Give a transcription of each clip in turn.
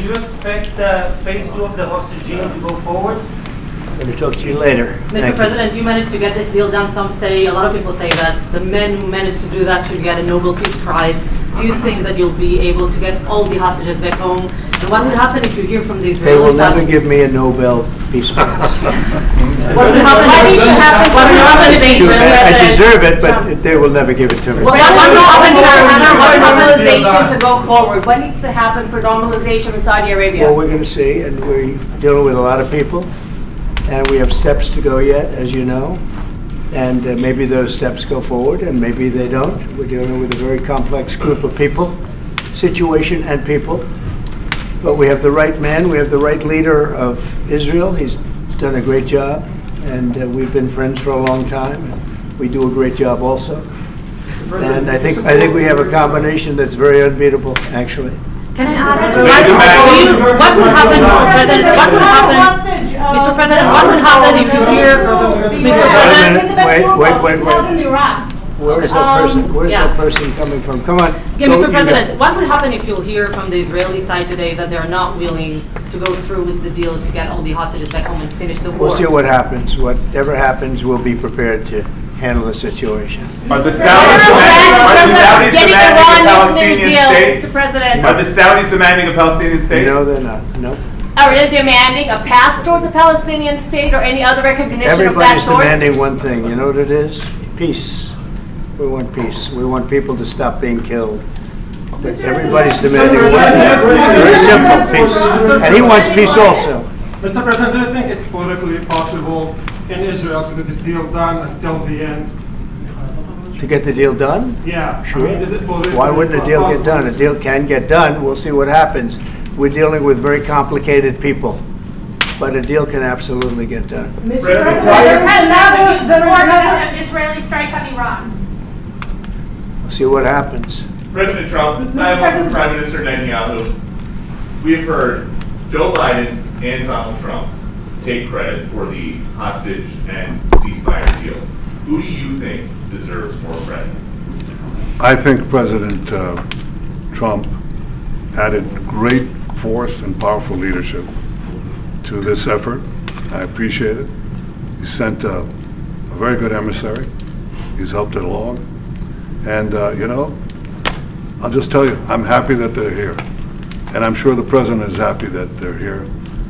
do you expect phase 2 of the hostage deal to go forward? Let me talk to you later. Mr. President, you managed to get this deal done. Some say, a lot of people say that the men who managed to do that should get a Nobel Peace Prize. Do you think that you'll be able to get all the hostages back home? And what would happen if you hear from the Israelis? They will never give me a Nobel Peace Prize. What would happen? What would happen if the Israeli I deserve it, but they will never give it to me. What needs to happen for normalization to go forward? What needs to happen for normalization in Saudi Arabia? Well, we're going to see, and we're dealing with a lot of people, and we have steps to go yet, as you know, and maybe those steps go forward, and maybe they don't. We're dealing with a very complex group of people, situation and people, but we have the right man, we have the right leader of Israel. He's done a great job, and we've been friends for a long time, and we do a great job also. And I think we have a combination that's very unbeatable, actually. Can I ask you, what would happen, Mr. President? What would happen, Mr. President? What would happen if you hear, Mr. President? Wait. Where is that person? Where's that person coming from? Come on. Yeah, Mr. President, what would happen if you hear from the Israeli side today that they're not willing to go through with the deal to get all the hostages back home and finish the war? We'll see what happens. Whatever happens, we'll be prepared to handle the situation. Are the Saudis demanding a Palestinian state? Mr. President. Are the Saudis demanding a Palestinian state? No, they're not. No. Are they demanding a path towards a Palestinian state or any other recognition of that Everybody's sort? demanding one thing. You know what it is? Peace. We want peace. We want people to stop being killed. But everybody's demanding one thing. Very simple, peace. And he wants peace also. Mr. President, do you think it's politically possible in Israel to get this deal done until the end? To get the deal done? Yeah. Sure. I mean, is it politically Why wouldn't a deal get done? A deal can get done. We'll see what happens. We're dealing with very complicated people. But a deal can absolutely get done. Mr. President, support an Israeli strike on Iran. We'll see what happens. President Trump, I have one for Prime Minister Netanyahu. We have heard Joe Biden and Donald Trump take credit for the hostage and ceasefire deal. Who do you think deserves more credit? I think President Trump added great force and powerful leadership to this effort. I appreciate it. He sent a very good emissary. He's helped it along. And, you know, I'll just tell you, I'm happy that they're here. And I'm sure the President is happy that they're here.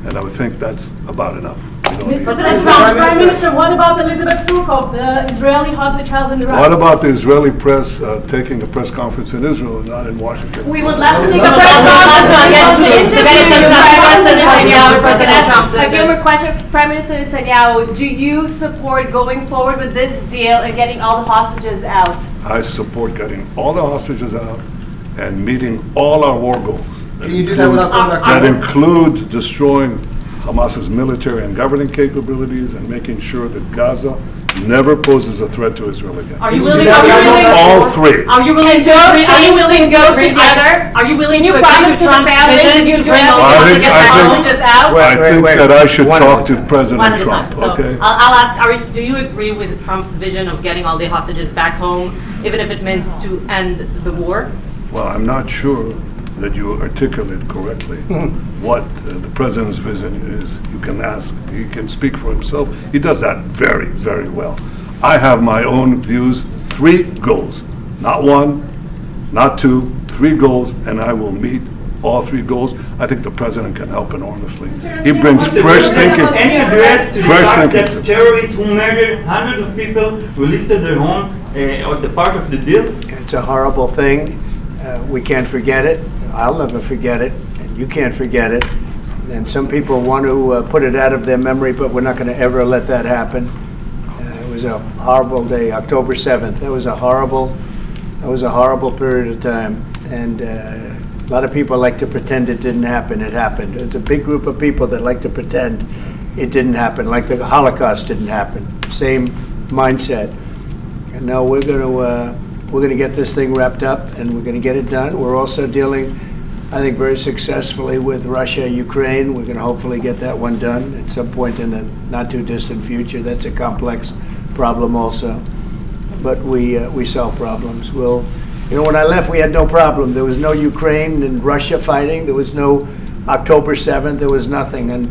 And I would think that's about enough. Prime Minister, what about Elizabeth Surkov, the Israeli hostage held in Iraq? What about the Israeli press taking a press conference in Israel and not in Washington? We would love to take a press conference A few more questions. Prime Minister Netanyahu, do you support going forward with this deal and getting all the hostages out? I support getting all the hostages out and meeting all our war goals. That include destroying Hamas's military and governing capabilities and making sure that Gaza never poses a threat to Israel again. Are you willing? All three. Are you willing to? Are you willing to go together? Are you willing to promise to Trump's vision to bring all the hostages out? I think that I should talk to President Trump. Okay. I'll ask. Do you agree with Trump's vision of getting all the hostages back home, even if it means to end the war? Well, I'm not sure that you articulate correctly what the President's vision is. You can ask, he can speak for himself. He does that very, very well. I have my own views, 3 goals, not 1, not 2, 3 goals, and I will meet all 3 goals. I think the President can help enormously. He brings fresh thinking. Any address to the fact that terrorists who murdered hundreds of people released to their home or the part of the deal? It's a horrible thing. We can't forget it. I'll never forget it, and you can't forget it. And some people want to put it out of their memory, but we're not going to ever let that happen. It was a horrible day, October 7th. That was a horrible period of time. And a lot of people like to pretend it didn't happen. It happened. It's a big group of people that like to pretend it didn't happen, like the Holocaust didn't happen. Same mindset. And now we're going to get this thing wrapped up, and we're going to get it done. We're also dealing, I think, very successfully with Russia, Ukraine. We're going to hopefully get that one done at some point in the not too distant future. That's a complex problem also, but we solve problems. You know, when I left, we had no problem. There was no Ukraine and Russia fighting. There was no October 7th, there was nothing, and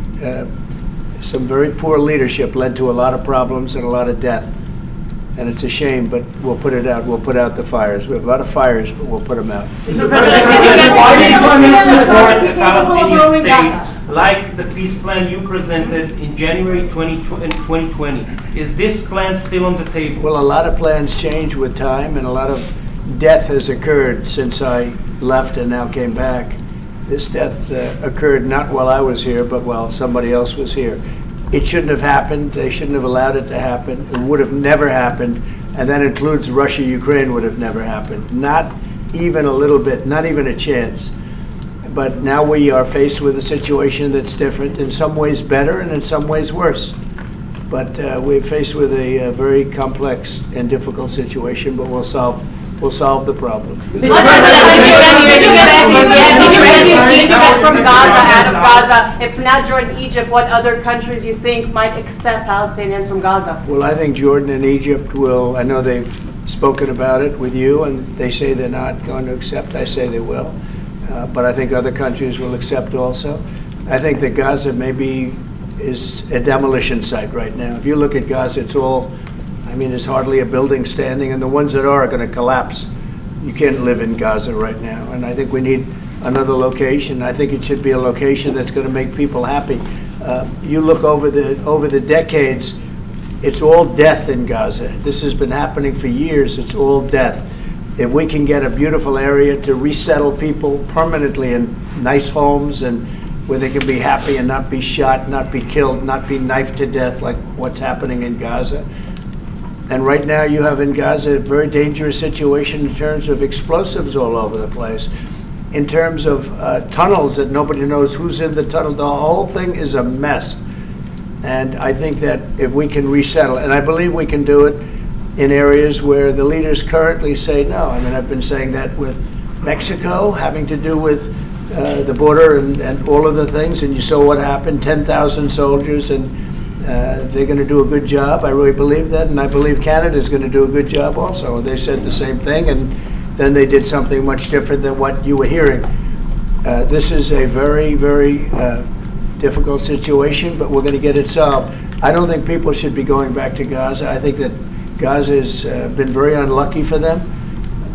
some very poor leadership led to a lot of problems and a lot of death. And it's a shame, but we'll put it out. We'll put out the fires. We have a lot of fires, but we'll put them out. Mr. President, why do you want to support the Palestinian state like the peace plan you presented in January 2020? Is this plan still on the table? Well, a lot of plans change with time, and a lot of death has occurred since I left and now came back. This death occurred not while I was here, but while somebody else was here. It shouldn't have happened. They shouldn't have allowed it to happen. It would have never happened, and that includes Russia, Ukraine would have never happened. Not even a little bit, not even a chance. But now we are faced with a situation that's different, in some ways better and in some ways worse. But we're faced with a very complex and difficult situation, but we'll solve the problem. From Gaza, out of Gaza, if not Jordan, Egypt, what other countries you think might accept Palestinians from Gaza? Well, I think Jordan and Egypt will. I know they've spoken about it with you, and they say they're not going to accept. I say they will. But I think other countries will accept also. I think that Gaza maybe is a demolition site right now. If you look at Gaza, it's all, I mean, there's hardly a building standing, and the ones that are going to collapse. You can't live in Gaza right now, and I think we need another location. I think it should be a location that's going to make people happy. You look over the decades, it's all death in Gaza. This has been happening for years. It's all death. If we can get a beautiful area to resettle people permanently in nice homes and where they can be happy and not be shot, not be killed, not be knifed to death like what's happening in Gaza. And right now you have in Gaza a very dangerous situation in terms of explosives all over the place, in terms of tunnels that nobody knows who's in the tunnel. The whole thing is a mess. And I think that if we can resettle, and I believe we can do it in areas where the leaders currently say no. I mean, I've been saying that with Mexico, having to do with the border and all of the things, and you saw what happened, 10,000 soldiers, and they're going to do a good job. I really believe that, and I believe Canada's going to do a good job also. They said the same thing, and then they did something much different than what you were hearing. This is a very, very difficult situation, but we're going to get it solved. I don't think people should be going back to Gaza. I think that Gaza has been very unlucky for them.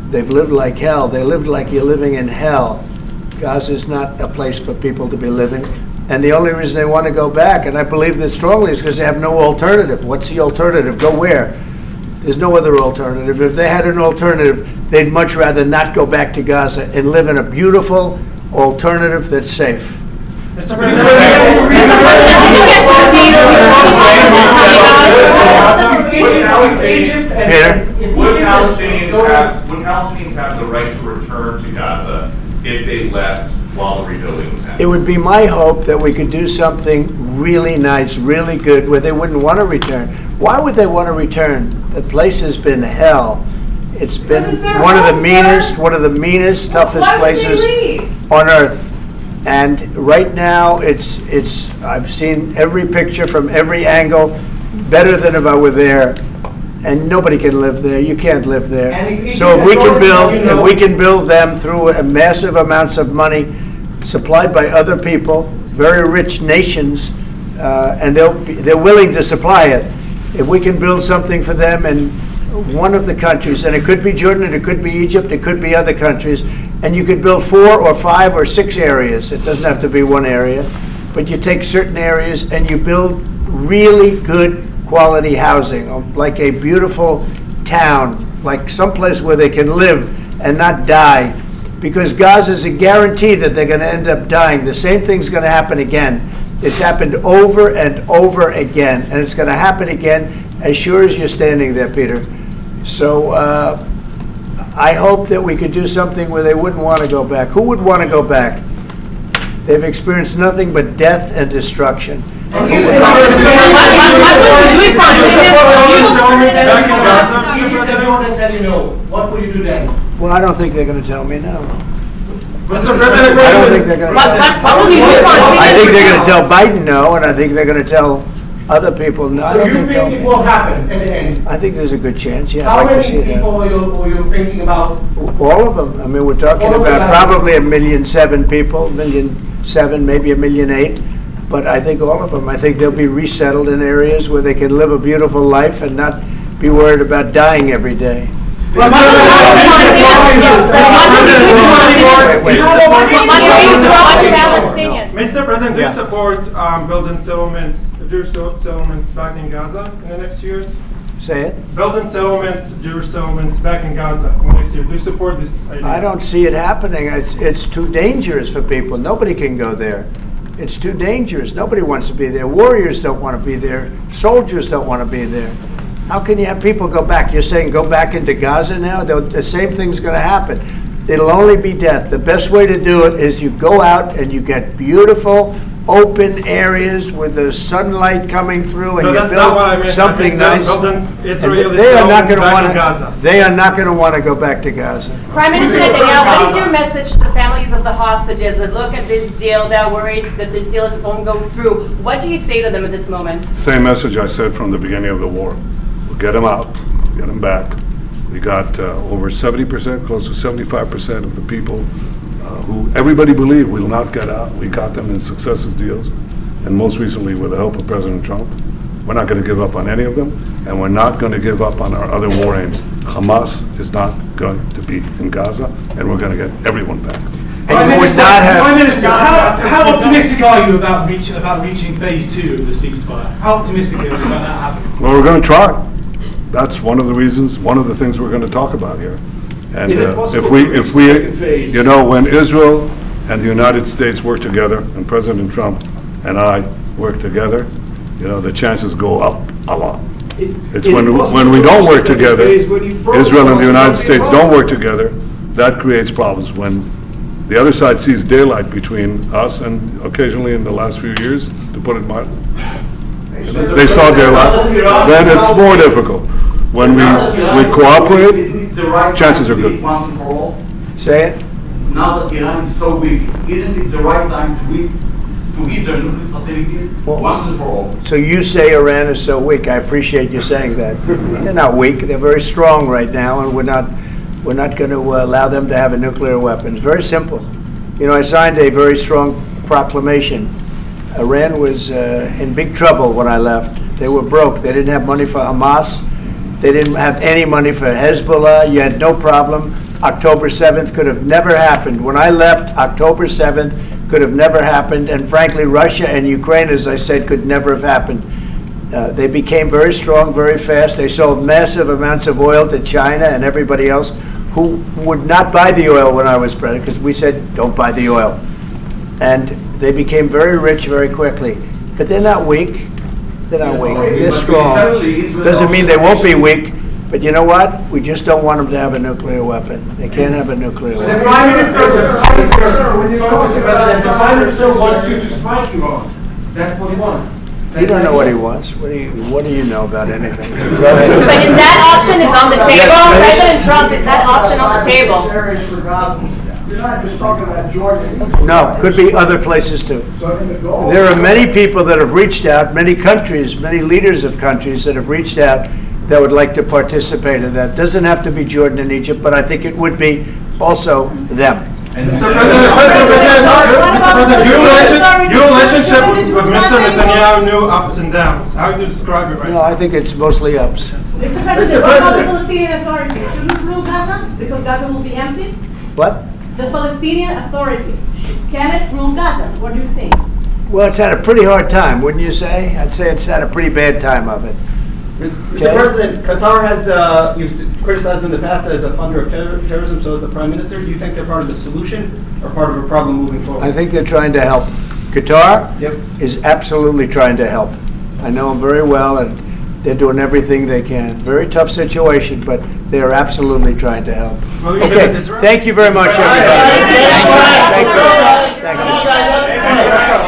They've lived like hell. They lived like you're living in hell. Gaza is not a place for people to be living. And the only reason they want to go back, and I believe that strongly, is because they have no alternative. What's the alternative? Go where? There's no other alternative. If they had an alternative, they'd much rather not go back to Gaza and live in a beautiful alternative that's safe. Mr. President, would Palestinians have the right to return to Gaza if they left while the rebuilding was happening? It would be my hope that we could do something really nice, really good, where they wouldn't want to return. Why would they want to return? The place has been hell. It's been one of the meanest, toughest places on earth. And right now, I've seen every picture from every angle, better than if I were there. And nobody can live there. You can't live there. So if we can build them through massive amounts of money supplied by other people, very rich nations, and they're willing to supply it. If we can build something for them in one of the countries, and it could be Jordan, it could be Egypt, it could be other countries, and you could build 4 or 5 or 6 areas. It doesn't have to be one area, but you take certain areas and you build really good quality housing, like a beautiful town, like someplace where they can live and not die. Because Gaza is a guarantee that they're going to end up dying. The same thing's going to happen again. It's happened over and over again, and it's going to happen again as sure as you're standing there, Peter. So I hope that we could do something where they wouldn't want to go back. Who would want to go back? They've experienced nothing but death and destruction. What will you do then? Well, I don't think they're going to tell me no. Mr. President, I don't think they're going to. I think they're going to tell Biden no, and I think they're going to tell other people no. So you think it will happen at the end? I think there's a good chance. Yeah, How I'd like many to see people are you thinking about? All of them. I mean, we're talking about probably 1,700,000 people, 1,600,000 1,700,000, maybe 1,800,000. But I think all of them, I think they'll be resettled in areas where they can live a beautiful life and not be worried about dying every day. Mr. President, do you support building settlements, Jewish settlements back in Gaza in the next years? Say it. Building settlements, Jewish settlements back in Gaza in the next year. Do you support this idea? I don't see it happening. It's too dangerous for people. Nobody can go there. It's too dangerous. Nobody wants to be there. Warriors don't want to be there. Soldiers don't want to be there. How can you have people go back? You're saying go back into Gaza now? The same thing's going to happen. It'll only be death. The best way to do it is you go out and you get beautiful, open areas with the sunlight coming through, and you build something nice. They are not going to want to. They are not going to want to go back to Gaza. Prime Minister Netanyahu, what is your message to the families of the hostages that look at this deal, that are worried that this deal won't go through? What do you say to them at this moment? Same message I said from the beginning of the war. We'll get them out, get them back. We got over 70%, close to 75% of the people who everybody believed will not get out. We got them in successive deals, and most recently with the help of President Trump. We're not going to give up on any of them, and we're not going to give up on our other war aims. Hamas is not going to be in Gaza, and we're going to get everyone back. Prime Minister, how optimistic are you about reaching phase 2 of the ceasefire? How optimistic are you about that happening? Well, we're going to try. That's one of the reasons, one of the things we're going to talk about here. And if we, you know, when Israel and the United States work together, and President Trump and I work together, you know, the chances go up a lot. It's when we don't work together, Israel and the United States don't work together, that creates problems. When the other side sees daylight between us, and occasionally in the last few years, to put it mildly, they saw daylight, then it's more difficult. When we cooperate, chances are good. Say it. Now that Iran is so weak, isn't it the right time to give their nuclear facilities once and for all? So you say Iran is so weak. I appreciate you saying that. They're not weak. They're very strong right now, and we're not going to allow them to have a nuclear weapon. It's very simple. You know, I signed a very strong proclamation. Iran was in big trouble when I left. They were broke. They didn't have money for Hamas. They didn't have any money for Hezbollah. You had no problem. October 7th could have never happened. When I left, October 7th could have never happened. And frankly, Russia and Ukraine, as I said, could never have happened. They became very strong very fast. They sold massive amounts of oil to China and everybody else who would not buy the oil when I was president, because we said, don't buy the oil. And they became very rich very quickly. But they're not weak. They're not weak. They're strong. Doesn't mean they won't be weak. But you know what? We just don't want them to have a nuclear weapon. They can't have a nuclear weapon. The Prime Minister wants you to strike Iran. That's what he wants. You don't know what he wants. What do you know about anything? Go ahead. But is that option on the table? President Trump, is that option on the table? You're not just talking about Jordan. No, could be other places too. There are many people that have reached out, many countries, many leaders of countries that have reached out that would like to participate in that. Doesn't have to be Jordan and Egypt, but I think it would be also them. Mr. President, your relationship with Mr. Netanyahu knew ups and downs. How do you describe it right now? No, I think it's mostly ups. Mr. President, what about the Palestinian Authority? Shouldn't rule Gaza because Gaza will be empty? What? The Palestinian Authority, can it rule Gaza? What do you think? Well, it's had a pretty hard time, wouldn't you say? I'd say it's had a pretty bad time of it. Mr. President, Qatar has, you've criticized in the past as a funder of terrorism, so is the Prime Minister. Do you think they're part of the solution or part of a problem moving forward? I think they're trying to help. Qatar is absolutely trying to help. I know them very well, and they're doing everything they can. Very tough situation, but they're absolutely trying to help. Okay, thank you very much, everybody. Thank you. Thank you.